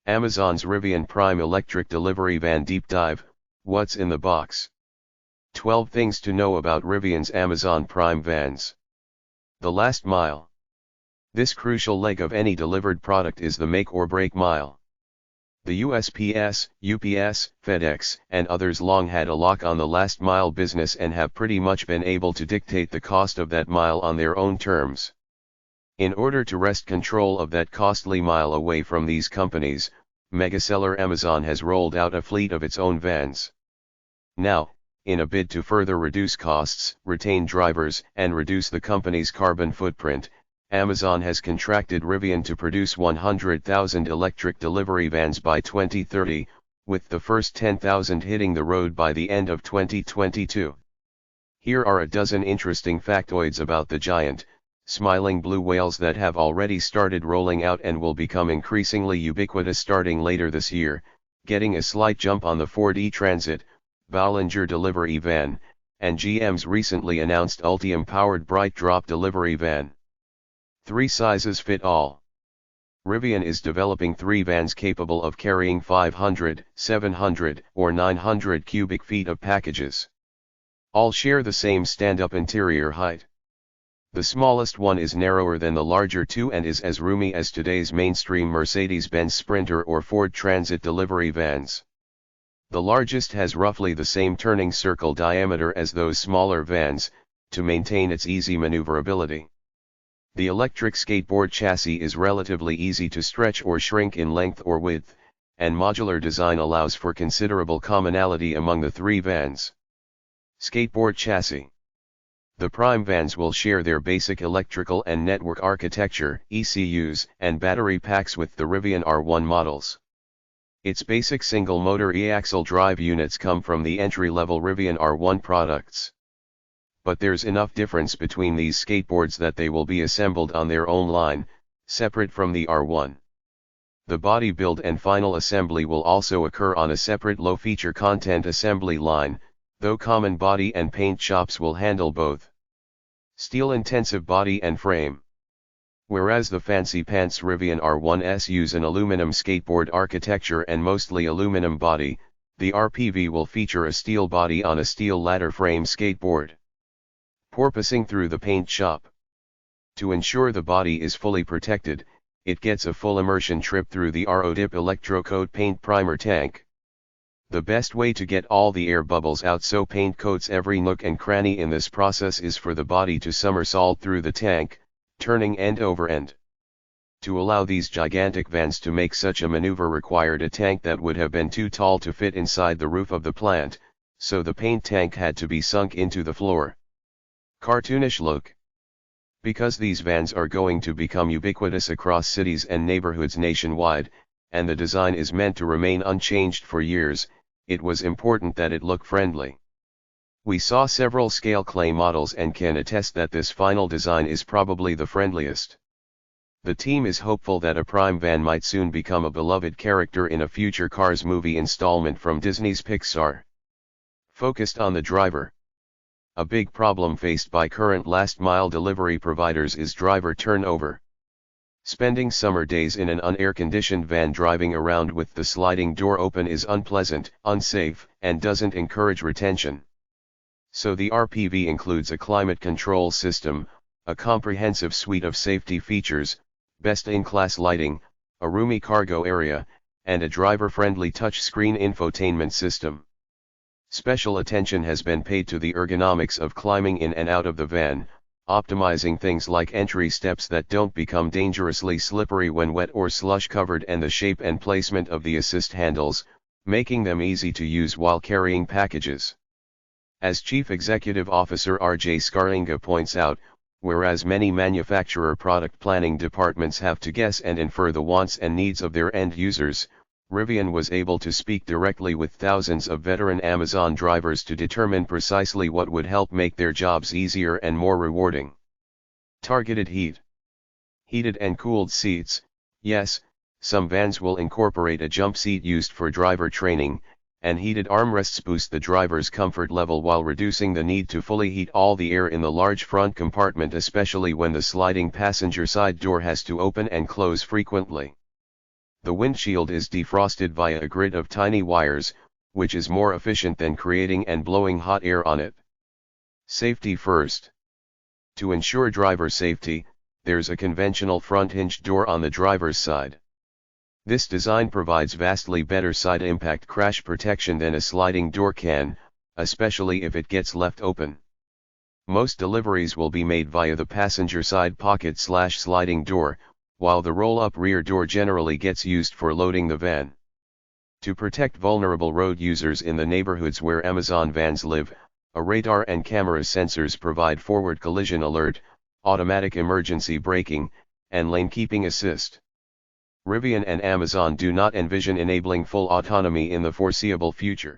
Amazon's Rivian Prime Electric Delivery Van Deep Dive, What's in the Box? 12 Things to Know About Rivian's Amazon Prime Vans. The last mile. This crucial leg of any delivered product is the make or break mile. The USPS, UPS, FedEx, and others long had a lock on the last mile business and have pretty much been able to dictate the cost of that mile on their own terms. In order to wrest control of that costly mile away from these companies, megaseller Amazon has rolled out a fleet of its own vans. Now, in a bid to further reduce costs, retain drivers, and reduce the company's carbon footprint, Amazon has contracted Rivian to produce 100,000 electric delivery vans by 2030, with the first 10,000 hitting the road by the end of 2022. Here are a dozen interesting factoids about the giant, smiling blue whales that have already started rolling out and will become increasingly ubiquitous starting later this year, getting a slight jump on the Ford E-Transit, Bollinger delivery van, and GM's recently announced Ultium-powered Bright Drop delivery van. 3 sizes fit all. Rivian is developing 3 vans capable of carrying 500, 700, or 900 cubic feet of packages. All share the same stand-up interior height. The smallest one is narrower than the larger 2 and is as roomy as today's mainstream Mercedes-Benz Sprinter or Ford Transit delivery vans. The largest has roughly the same turning circle diameter as those smaller vans, to maintain its easy maneuverability. The electric skateboard chassis is relatively easy to stretch or shrink in length or width, and modular design allows for considerable commonality among the 3 vans. Skateboard chassis. The Prime vans will share their basic electrical and network architecture, ECUs, and battery packs with the Rivian R1 models. Its basic single-motor e-axle drive units come from the entry-level Rivian R1 products. But there's enough difference between these skateboards that they will be assembled on their own line, separate from the R1. The body build and final assembly will also occur on a separate low-feature content assembly line, though common body and paint shops will handle both. Steel-intensive body and frame. Whereas the fancy pants Rivian R1s use an aluminum skateboard architecture and mostly aluminum body, the RPV will feature a steel body on a steel ladder frame skateboard. Porpoising through the paint shop. To ensure the body is fully protected, it gets a full immersion trip through the RO-Dip electrocoat paint primer tank. The best way to get all the air bubbles out so paint coats every nook and cranny in this process is for the body to somersault through the tank, turning end over end. To allow these gigantic vans to make such a maneuver required a tank that would have been too tall to fit inside the roof of the plant, so the paint tank had to be sunk into the floor. Cartoonish look. Because these vans are going to become ubiquitous across cities and neighborhoods nationwide, and the design is meant to remain unchanged for years, it was important that it look friendly. We saw several scale clay models and can attest that this final design is probably the friendliest. The team is hopeful that a Prime van might soon become a beloved character in a future Cars movie installment from Disney's Pixar. Focused on the driver. A big problem faced by current last-mile delivery providers is driver turnover. Spending summer days in an unair-conditioned van driving around with the sliding door open is unpleasant, unsafe, and doesn't encourage retention. So the RPV includes a climate control system, a comprehensive suite of safety features, best-in-class lighting, a roomy cargo area, and a driver-friendly touchscreen infotainment system. Special attention has been paid to the ergonomics of climbing in and out of the van, optimizing things like entry steps that don't become dangerously slippery when wet or slush covered and the shape and placement of the assist handles, making them easy to use while carrying packages. As Chief Executive Officer R.J. Scaringa points out, whereas many manufacturer product planning departments have to guess and infer the wants and needs of their end users, Rivian was able to speak directly with thousands of veteran Amazon drivers to determine precisely what would help make their jobs easier and more rewarding. Targeted heat. Heated and cooled seats. Yes, some vans will incorporate a jump seat used for driver training, and heated armrests boost the driver's comfort level while reducing the need to fully heat all the air in the large front compartment, especially when the sliding passenger side door has to open and close frequently. The windshield is defrosted via a grid of tiny wires, which is more efficient than creating and blowing hot air on it. Safety first. To ensure driver safety, there's a conventional front hinged door on the driver's side. This design provides vastly better side impact crash protection than a sliding door can, especially if it gets left open. Most deliveries will be made via the passenger side pocket/sliding door, while the roll-up rear door generally gets used for loading the van. To protect vulnerable road users in the neighborhoods where Amazon vans live, a radar and camera sensors provide forward collision alert, automatic emergency braking, and lane keeping assist. Rivian and Amazon do not envision enabling full autonomy in the foreseeable future.